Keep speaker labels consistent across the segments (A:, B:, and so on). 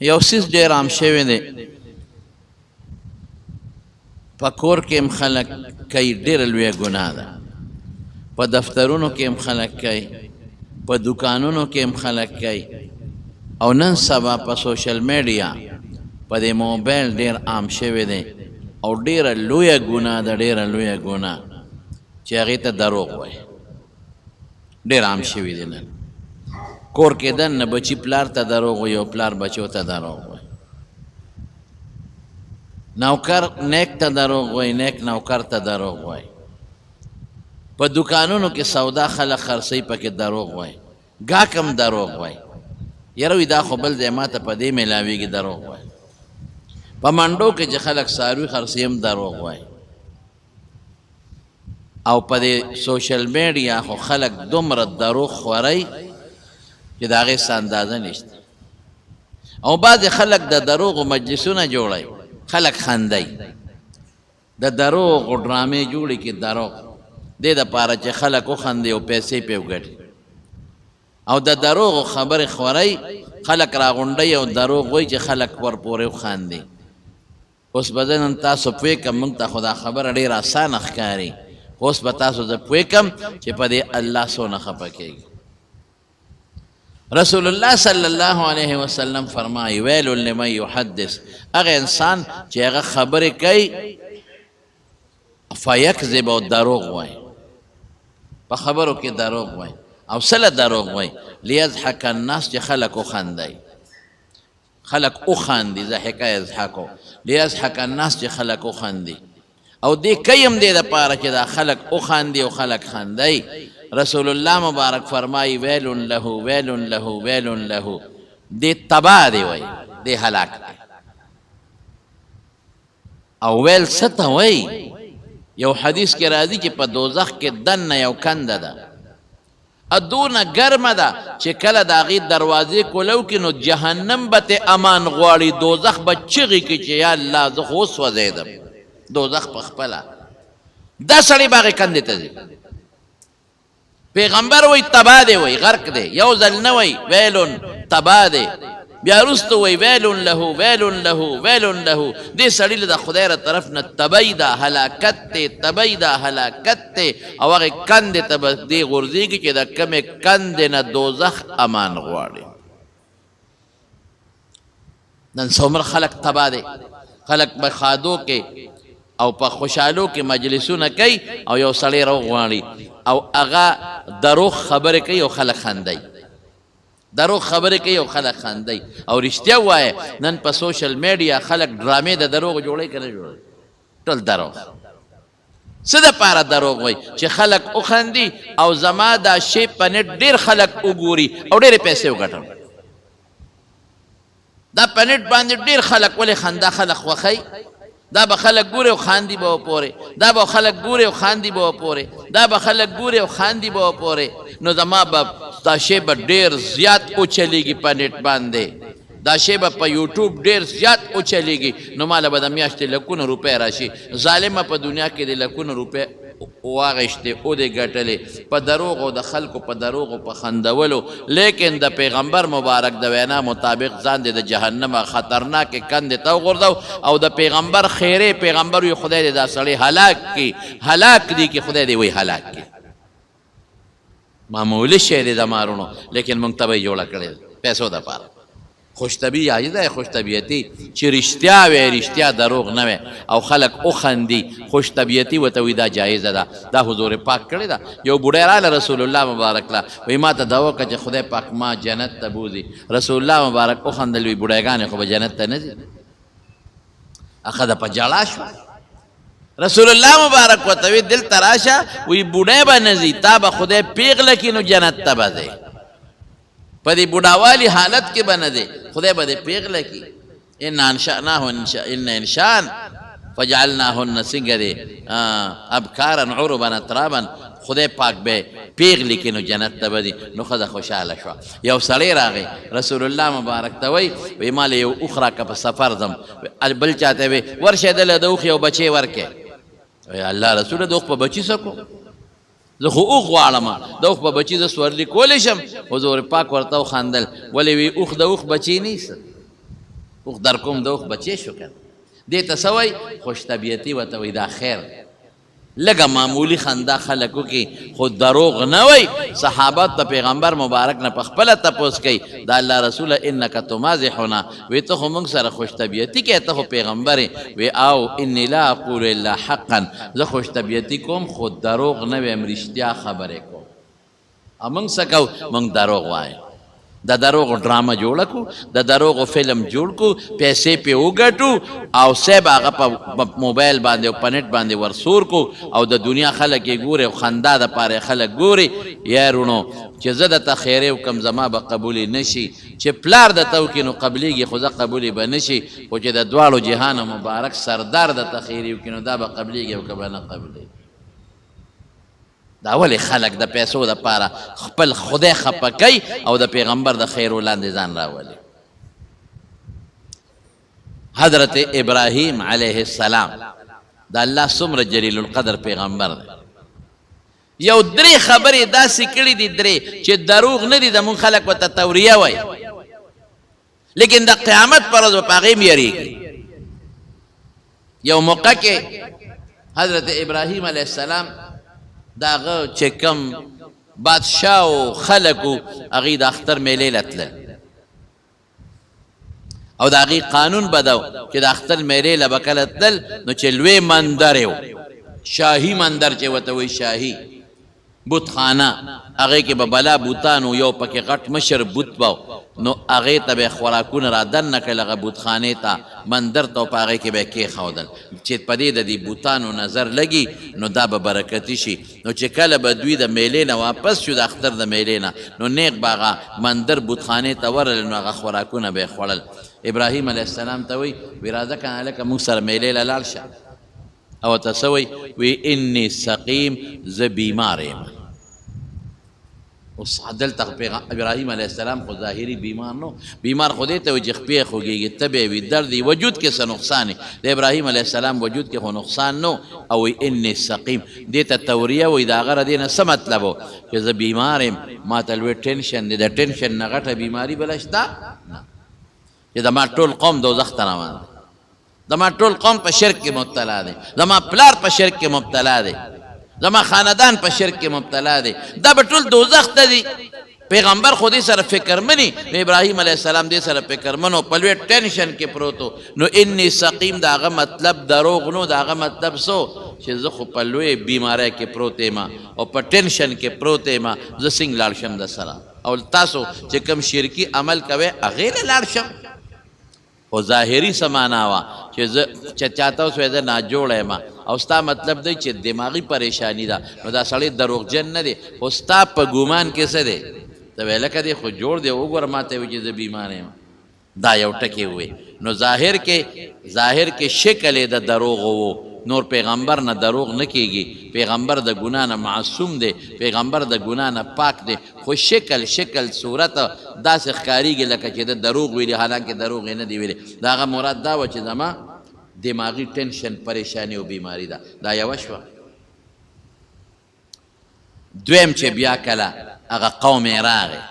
A: یو څیز ډېر عام شوی دی په کور کې هم خلک کوي، ډېره لویه ګناه ده. په دفترونو کې هم خلک کوي، په دکانونو کې هم خلک کوي، او نن سبا په سوشل میډیا په دې موبایل ډېر عام شوی دی او ډېره لویه ګناه ده، ډېره لویه ګناه چې هغې ته دروغ وایي. ډېر عام شوي دی نن کور کې دننه بچي پلار ته دروغ وایي او پلار بچو ته دروغ وایي. نوکر نیک ته دروغ وایي، نیک نوکر ته دروغ وایي. په دکانونو کې سودا خلک خرڅوي، پکې دروغ وایي. ګاهک هم دروغ وایي، یاره وایي دا خو بل ځای ما ته په دې میلاویږي، دروغ وایي. په منډو کې چې خلک څاروي خرڅوي هم دروغ وایي. او په دې سوشل میډیا خو خلک دومره دروغ خوري چې د هغې څه اندازه نشته. او بعضې خلک د دروغو مجلسونه جوړوي، خلک خندي، د دروغو ډرامې جوړي کې دروغ دې دپاره چې خلک وخندي او پیسې پې وګټي. او د دروغو خبرې خوري، خلک راغونډوي او دروغ وایي چې خلک ورپورې وخاندي. اوس به زه نن تاسو پوه کړم، موږ ته خو دا خبره ډېره اسانه ښکاري، اوس به تاسو زه پوه کړم چې په دې الله څونه خفه کېږي. رسول الله صلی الله علیه وسلم فرمایي ویل لمن یحدث، هغه انسان چې هغه خبرې کوي فیکذب او دروغ وایي، په خبرو کې دروغ وایي. او سله دروغ وایي لیضحک الناس، چې خلک وخندي، خلک وخاندي، ضحک یضحکو لیضحک الناس، چې خلک وخاندي. او دې کوي هم دې دپاره چې دا خلک وخاندي او خلک خاندي. رسول الله مبارک فرمایي ویل له ویل له ویل له، دې تباه دی وایي، دې هلاک دی. او ویل څه ته وایي؟ یو حدیث کې راځي چې په دوزخ کې دننه یو کنده ده، ادونه ګرمه ده چې کله د هغې دروازې کولو کې نو جهنم به ترې امان غواړي، دوزخ به چغې کړي چې یا الله زه خو وسوځېدم. دوزخ په خپله دا سړی به هغې کندې ته ځي. پیغمبر وایي تباه دی، وایي غرق دی، یو ځل نه وایي ویلون تباه دی، بیا وروسته وایي ویلون له ویلون له ویلون له. دې سړي له د خدای له طرف نه تبی ده، هلاکت دی، تبی ده، هلاکت دی. او هغې کندې ته به دې غورځېږي چې د کمې کندې نه دوزخ امان غواړي. نن څومره خلک تباه دی، خلک په ښادو کې او په خوشحالو کې مجلسونه کوي او یو سړی راوغواړي او هغه دروغ خبرې کوي او خلک خندي، دروغ خبرې کوي او خلک خندي. او رښتیا ووایه نن په سوشل میډیا خلک ډرامې د دروغو جوړوي که نه جوړوي؟ ټول دروغ. څه دپاره دروغ وایي؟ چې خلک وخندي او زما دا شی په نټ ډېر خلک وګوري او ډېرې پیسې وګټم. دا په نټ باندې ډېر خلک ولې خندا خلک خوښوي؟ دا به خلک ګوري او خاندي به وپورې، دا به خلک ګوري او خاندي به وپورې، دا به خلک ګوري او خاندي به وپورې. نو زما به دا شی به ډېر زیات وچلېږي په نټ باندې، دا شی به په یوټیوب ډېر زیات وچلېږي. نو ماله به د میاشتې لکونه روپۍ راشي. ظالمه په دنیا کې د لکونه روپۍ واغشتې او دې ګټلې په دروغو، د خلکو په دروغو په خندولو. لیکن د پیغمبر مبارک د وینا مطابق ځان دې د جهنم خطرناکې کندې ته وغورځو. او د پیغمبر خیرې پیغمبر وي خدای دې دا سړی هلاک کړي، هلاک دي کې خدای دې وایي هلاک کړي. معمولی شی دی د مارونو، لیکن موږ ته به یې جوړه کړې ده پیسو دپاره. خوشطبعي یعنې ده خوشطبیعتي، چې رښتیا وی رښتیا دروغ نه وی او خلک وخندي. خوشطبیعتي ورته وایي دا جایزه ده، دا حضور پاک کړې ده. یو بوډۍ راله رسول الله مبارک له وایي ما ته دعا وکړه چې خدای پاک ما جنت ته بوځي. رسول الله مبارک وخندل، وایي بوډیګانې خو به جنت ته نه ځي. ښځه په ژړا شوه. رسول الله مبارک ورته وایي دلته راشه، وایي بوډۍ به نه ځي، تا به خدای پیغله کړي نو جنت ته به ځې. په دې بوډاوالي حالت کې به نه دی، خدای به دې پیغله کړي. ان انشأناهن ان انشان فجعلناهن څنګه دی ابکارا عربا اترابا، خدای پاک به پیغلې کړي نو جنت ته به ځي. نو ښځه خوشحاله شوه. یو سړی راغی رسول الله مبارک ته وایي ما له یو اوښ راکړه په سفر ځم. بل چاته وایي ورشه دله د اوښ یو بچی ورکړې. الله رسوله د اوښ په بچي څه کوم؟ زه خو اوښ غواړم، د اوښ په بچي زه سورلي کولی شم. حضور پاک ورته وخندل، ولې وی اوښ د اوښ بچی نیست،
B: اوخ در کوم د اوخ بچی شو کنه دې ته څه وایي خوش طبیعتي ورته وایي دا خیر لگا معمولی خندا خلقو کی خود دروغ نوی صحابت تا پیغمبر مبارک نا پخپلا تپوس کی دا اللہ رسول انکا تمازحونا وی تو خو منگ سر خوش طبیعتی کہتا خو پیغمبر وی آو انی لا اقول الا حقا ز خوش طبیعتی کوم خود دروغ نوی امرشتیا خبرے کو امنگ سکو منگ دروغ وائے دا دروغ ډرامه جوړه کو دا دروغ فلم جوړ کو پیسې په وګټو او سب هغه په موبایل باندې او په نت باندې ورسور کو او د دنیا خلک یې ګوري او خندا د پاره خلک ګوري یارونو چې زه د تخیره او کم زما به قبول نشي چې پلار د توکینو قبليږي خو زه قبول به نشي او چې د دواړو جهان مبارک سردار د تخیره او کینو دا به قبليږي او کبه نه قبليږي دا ولی خلق د پیسو د پاره خپل خدای خپکی او د پیغمبر د خیر ولاندې ځان راولي حضرت ابراهیم علیه السلام دا الله څومره جلیل القدر پیغمبر دی یو درې خبرې داسې کړي دي درې چې دروغ نه دي د مونږ خلک ورته توریه وایي لیکن د قیامت پر ورځ به په هغې هم یېرېږي یو موقع کې حضرت ابراهیم علیه السلام داغه چې کم بادشاه او خلکو هغې د اختر میلې له تلل او د هغې قانون بدو چې د اختر میلې له به کله تلل نو چې لوی مندر یو شاهي مندر چې ورته وایي شاهي بتخانه هغې کې به بلا بوتانو یو پکې غټ مشر بوت به نو هغې ته به خوراکونه را دننه کړل هغه بوتخانې ته مندر ته او په هغې کې به یې کېښودل چې په دې د دې بوتانو نظر لګي نو دا به برکتي شي نو چې کله به دوی د میلې نه واپس شو د اختر د میلې نه نو نیغ به هغه مندر بوتخانې ته ورغلل نو هغه خوراکونه به یې خوړل ابراهیم علیه السلام ته وایي وی راځه که نه هلکه موږ سره میلې له لاړ شه او ورته څه وایي وی انی سقیم زه بیمار یم اوس دلته ابراهیم علیه السلام خو ظاهري بیمار نو بیمار خو دې ته وایي چې خپې خوږېږي تبې وي درد وي وجود کې څه نقصان د ابراهیم علیه السلام وجود کې خو نقصان نو او وی انی سقیم دې ته توریه وایي د هغه د دې نه څه مطلب و چې زه بیمار یم ما ته لوی ټینشن دی د ټینشن نه غټه بیماري بله شته نه چې زما ټول قوم دوزخ ته روان دی زما ټول قوم په شرک کې مبتلا دی زما پلار په شرک کې مبتلا دی زما خاندان په شرک کې مبتلا دی دا به ټول دوزخ ته دي پیغمبر خو دې سره فکرمنی نو ابراهیم علیه السلام دې سره فکرمن او په لوی ټینشن کې پروت نو انی سقیم د هغه مطلب دروغ نو د هغه مطلب څه چې زه خو په لوی بیماری کې پروت یم او په ټینشن کې پروت یم زه څنګه لاړ شم د سره او تاسو چې کوم شرکي عمل کوئ هغې له لاړ شم خو ظاهري څه معنا وه چې چاته اوس وایي زه ناجوړی یم او ستا مطلب دی چې دماغي پریشانی ده نو دا سړی دروغجن نه دی خو ستا په ګومان کې څه دی ته وایې لکه دی خو جوړ دی وګوره ما ته وایي چې زه بیمار یم دا یو ټکې ووی نو ظاهر کې شکل یې د دروغ و نور پیغمبر نه دروغ نه کیږي پیغمبر د ګناه نه معصوم دی پیغمبر د ګناه نه پاک دی خو شکل صورت داسې ښکارېږي لکه چې د دروغ ویلي حالانکه دروغ یې نه دی ویلي د هغه مراد دا وه چې زما دماغي ټینشن پریشانی او بیماری ده دا یوه شوه دویم چې بیا کله هغه قوم یې راغی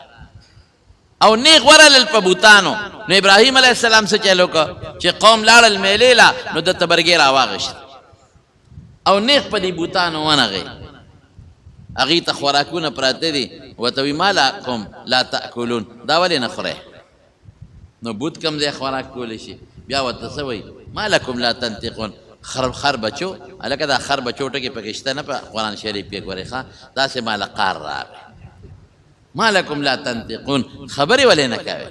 B: او نیغ ورلل په بوتانو نو ابراهیم علیه السلام څه چل وکړه چې قوم لاړل میلې له نو د ته برګې راواغېشت او نیغ په دې بوتانو ونغی هغې ته خوراکونه پراته دي ورته وایي ما لکم لا تأکلون دا ولې نه خورئ نو بوت کم ځای خوراک کولی شي بیا ورته څه وایي ما لکم لا تنطقون خر بچو هلکه دا خر بچو ټکې پکې شته نه په قرآن شریف کې ګورئ ښه داسې ماله قار راغی ما لکم لا تنطقون خبرې ولې نه کوئ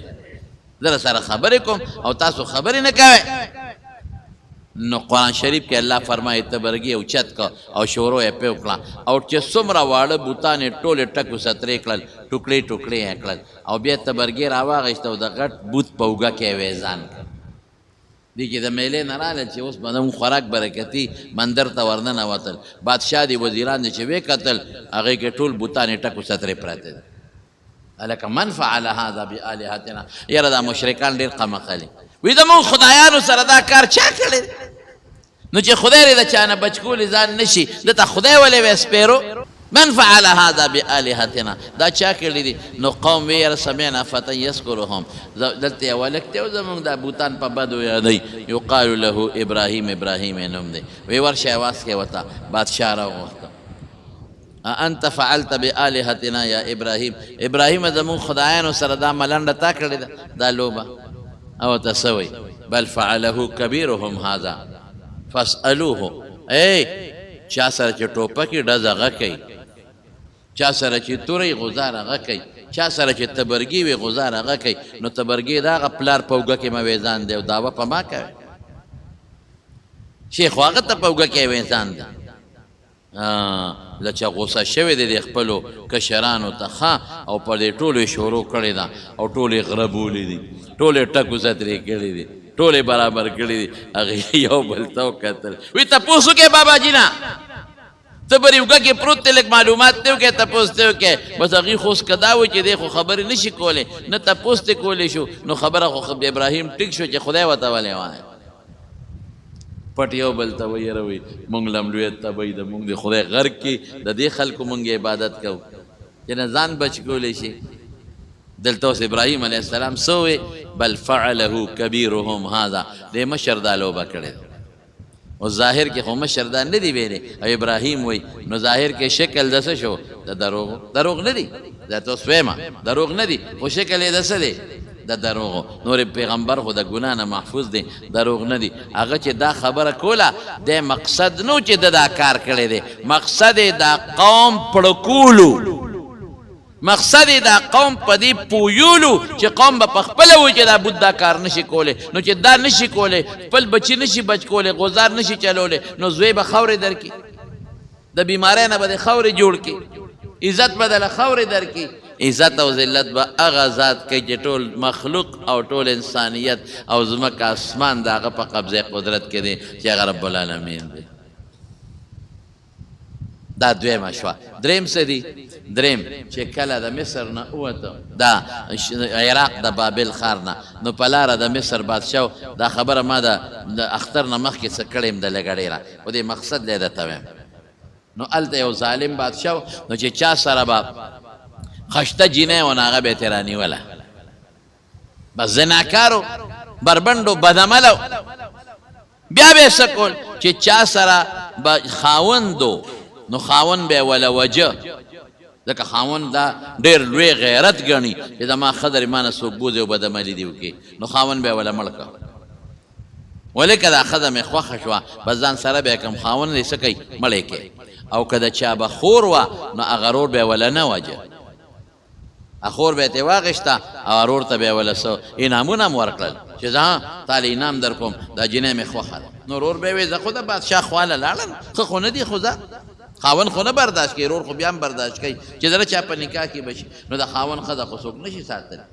B: زه سره خبرې کوم او تاسو خبرې نه کوئ نو قرآن شریف کې الله فرمایي ته برګې اوچت که او شورو یې پې وکړه او چې څومره واړه بوتان یې ټولې ټکو سترې کړل ټوکړې یې کړل او بیا ته برګې راواغېسته او د غټ بوت په اوږه کې یې ویزان کړ دې کې د میلې نه راغلل چې اوس به زموږ خوراک برکتي مندر ته ورننوتل بادشاه دي وزیران دي چې ویې کتل هغې کې ټول بوتان یې ټکو سترې پراته دي هلکه من فعل هذا بآلهتنا یاره دا مشرکان ډېر قمقلي وی زموږ خدایانو سره دا کار چا کړی نو چې خدای دې د چا نه بچ کولی ځان نشي دته خدای ولې وی سپیرو من فعل هذا بآلهتنا دا چا کړی دي؟ نو قوم وی سمعنا فتى يذكرهم دلته یو هلک دی او زمونږ دا بوتان په بدو یادوي یقال له ابراهیم، ابراهیم یې نوم دی. وی ورشه اواز کې وته بادشاه راوغوښته انت فعلت بآلهتنا یا ابراهیم، ابراهیم زمون خدایانو سره دا ملنډه تا کړې ده دا لوبه او تسوي بل فعله کبیرهم هذا فاسألوه. ای چا سره چې ټوپکې ډز هغه کوي، چا سره چې تورې غزار هغه کوي، چا سره چې تبرګي وي غزار هغه کوي. نو تبرګي د هغه پلار په اوږه کې مویزان دی او دعوه په ما کوي. شیخ هغه ته په اوږه کې ویزان دی. لچا غوسه شوی دی د خپلو کشرانو ته ښه او په دې ټولې شروع کړې ده او ټولې غربولې دي، ټولې ټکو سترې کړې دي، ټولې برابر کړې دي. هغې یو بل ته وکتل وی تپوس وکړې بابا جي نه ته بری اوږه کې پروت دی لږ معلومات دې وکړې تپوس دې وکړې. بس هغې خو اوس که دا و چې دی خو خبرې نه شي کولی نه تپوس دې کولی شو نو خبره خو ابراهیم ټیک شو چې خدای ورته ولې وایي. پټ یو بل ته ویره وي مونږ لملویت تبی د مونږ د خدای غرق کې د دې خلکو مونږ عبادت کوو چې نه ځان بچ کولی شي. دلته اوس ابراهیم علیه السلام څه وی بل فعله کبیرهم هذا دې مشر دا لوبه کړې ده. او ظاهر کې خو مشر دا نه دی ویلی او ابراهیم وی نو ظاهر کې شکل د څه شو د دروغ نه دی دا ته اوس ویمه دروغ نه دی خو شکل یې د څه دی د دروغو. نور پیغمبر خو د ګناه نه محفوظ دی دروغ نه دی. هغه چې دا خبره کوله د مقصد نو چې د دا کار کړی دی، مقصد یې دا قوم پړکولو، مقصد یې دا قوم په دې پویولو چې قوم به په خپله وایي چې دا بود دا کار نشي کولی. نو چې دا نشي کولی خپل بچي نشي بچ کولی غوزار نشي چلولی نو زوی به خاورې درکړي، د بیمارۍ نه به د خاورې جوړ کړي، عزت به دله خاورې درکړي. عزت او ذلت به هغه ذات کوي چې ټول مخلوق او ټول انسانیت او ځمکه اسمان د هغه په قبضه قدرت کې دی چې هغه رب العالمین دی. دا دویمه شوه. دریم څه دی؟ دریم چې کله د مصر نه ووته دا عراق د بابل ښار نه نو په لاره د مصر بادشاه دا خبره ما د اختر نه مخکې څه کړې یم د لږه ډېره خو دې مقصد دی درته وایم. نو هلته یو ظالم بادشاه نو چې چا سره به خشته جینۍ و نو هغه به یې ترې رانیوله بس زناکارو بربنډو بدعملو. بیا به یې څه کول چې چا سره به خاوند و نو خاوند به یې وله وجه ځکه خاوند دا ډېر لوی غیرت ګڼي چې زما ښځه ما نه څوک بوځي او بدعملي دې وکړي نو خاوند به یې وله مړ کړه. ولې که دا ښځه مې خوښه شوه بس ځان سره به یې کوم خاوند یې څه کوي مړ یې کوي. او که د چا به خور وه نو هغه رور به یې وله نه وجه، خور به یې ترې واخېسته او ورور ته به یې وله څه انعامونه هم ورکړل چې زه تا له انعام در کوم دا جینۍ مې خوښه ده. نو ورور به یې وایي زه خو د بادشاه خواله لاړم ښه خو نه دي خو ځه خاوند خو نه برداشت کوي، رور خو بیا هم برداشت کوي چې زره چا په نکاح کې بشي نو د خاوند ښځه خو څوک نشي ساتلی.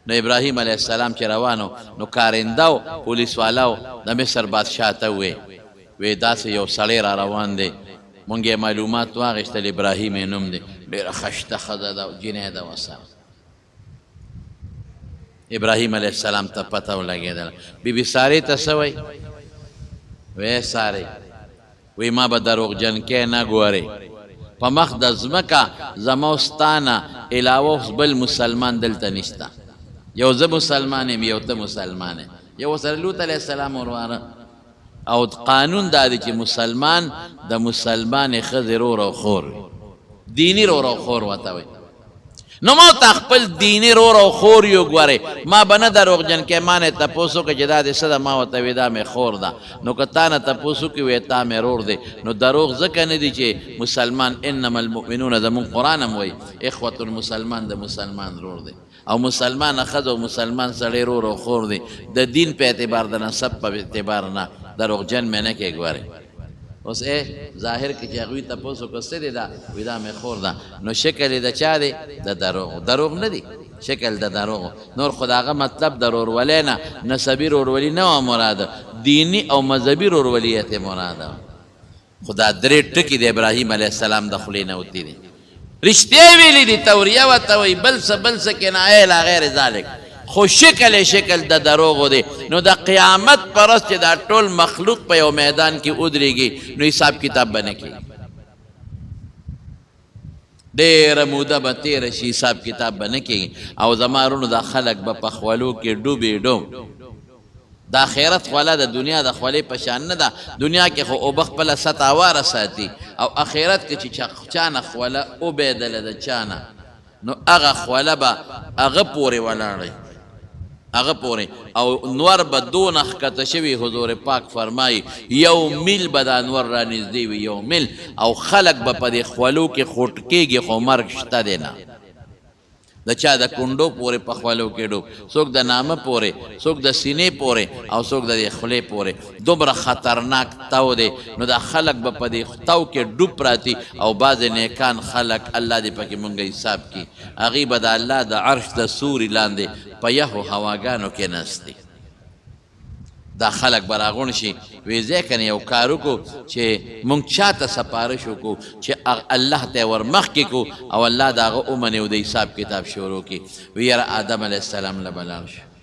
B: نو ابراهیم علیه السلام چې روانو نو کارنده و پولیس والاو د مصر بادشاه ته وی داسې یو سړی را روان دی مونږ یې معلومات واخېستل ابراهیم یې نوم دی ډېره خشته ښځه ده جینۍ ده ورسره. ابراهیم علیه السلام ته پته ولګېدله. بیبي سارې ته څه وایي؟ وی سارې وی ما به دروغجنکۍ نه ګورې په مخ د ځمکه زما او ستا نه علاوه اوس بل مسلمان دلته نشته. یو زه مسلمان یم یو ته مسلمان یم. یو سره لوط علیه السلام ورواره او قانون دا دی چې مسلمان د مسلمان ښځې رور او خور وي، دیني رور او خور ورته وایي. نو ما ته خپل دیني رور او خور یو ګورې ما به نه دروغجن کې ما نه تپوس وکړه چې دا دې څه ده ما ورته وایي دا مې خور ده. نو که تا نه تپوس وکړي وایي تا مې رور دی نو دروغ ځکه نه دی چې مسلمان انما المؤمنون زمونږ قرآن هم وایي اخوة المسلمان د مسلمان رور دی او مسلمان ښځه او مسلمان سړی رور او خور دی د دین په اعتبار د نسب په اعتبار نه دروغجن مې نه کې ګورې. اوس ظاهر کې چې هغوی تپوس وکړه څه دی دا وایي دا مې خور ده نو شکل یې د چا دی د دروغو. دروغ نه دی شکل د دروغو. نور خو د هغه مطلب د رورولۍ نه نسبي رورولي نه وه مراده دیني او مذهبي رورولي یې مراده. خو دا درې ټکي د ابراهیم علیه السلام د خولې نه وتي دي. رښتیا ویلي دي توریه ورته وایي بل څه کنایه الی غیر ذلک خو شکل د دروغو دی. نو د قیامت پر ورځ چې دا ټول مخلوق په یو میدان کې ودرېږي نو حساب کتاب به نه کېږي. ډېره موده به تېره شي حساب کتاب به نه کېږي او زما وروڼو دا خلک به په خولو کې ډوبې ډوب د آخرت خوله د دنیا د خولې په شان نه ده دنیا کې خو اوبه خپله سطح هواره ساتي او آخرت کې چې چا نه خوله وبېدله د چا نه نو هغه خوله به هغه پورې ولاړی هغه پورې او نور به دونه ښکته شوي حضور پاک فرمایي یو میل به دا نور را نږدې وي یو میل او خلک به په دې خولو کې خوټ کېږي خو مرګ شته دی نه د چا د کونډو پورې په خولو کې ډوب څوک د نامه پورې څوک د سینې پورې او څوک د دې خولې پورې دومره خطرناک تاو دی نو دا خلک به په دې تاو کې ډوب پراتی او بعضې نیکان خلک الله دې پکې مونږ حساب کړي هغوی به د الله د عرش د سوري لاندې په یخو هواګانو کې ناستي دا خلک به راغونډ شي وی ځای کنه یو کار وکړو چې مونږ چاته سپارش وکړو چې الله ته ور مخکې کړو او الله د هغه ومني او د حساب کتاب شروع کړي وی یاره آدم علیه السلام له به لاړ شو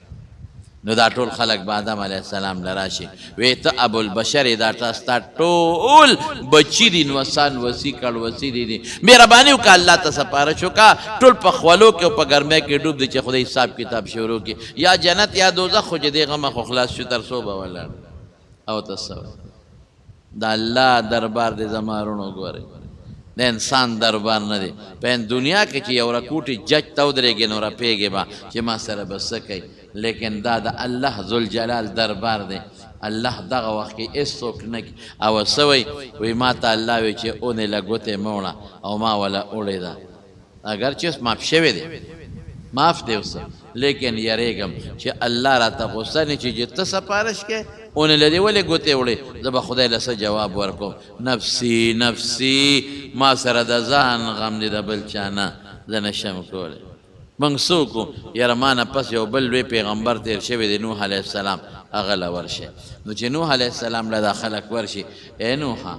B: نو دا ټول خلک به آدم علیه السلام له راشي وی ته ابوالبشر دا ستا ټول بچي دي نوسان وسي کړ وسي دي مهرباني وکړه الله ته سپارش وکړه ټول په خولو کې او په ګرمۍ کې ډوب دي چې خدای حساب کتاب شروع کړي یا جنت یا دوزخ خو چې دې غمه خو خلاص شو تر څو به ولاړ او تصور د الله دربار دې زما وروڼو ګورئ د انسان دربار نه دی په دنیا کې چې یو رکوټي جج ته ودرېږي نو رپېږي به چې ما سره به څه کوي لیکن دا د الله ذوالجلال دربار دی الله دغه وخت کې هېڅوک نه کوي او څه وایي ما ته الله وایي چې اونې له ګوتې مه وړه او ما وله وړې ده اگر چې اوس معاف شوی دی معاف دی اوس لیکن یریږم چې الله راته غوسه نه چې ته سپارش کې اونې له دې ولې ګوتې وړې زه به خدای له څه جواب ورکوم نفسي نفسي ما سره د ځان غم دی د بل چا نه زه نشم کولی موږ څه وکړو یاره ما نه پس یو بل لوی پیغمبر تېر شوی دی نوح علیه السلام هغه له ورشئ نو چې نوح علیه السلام له دا خلک ورشي ای نوحه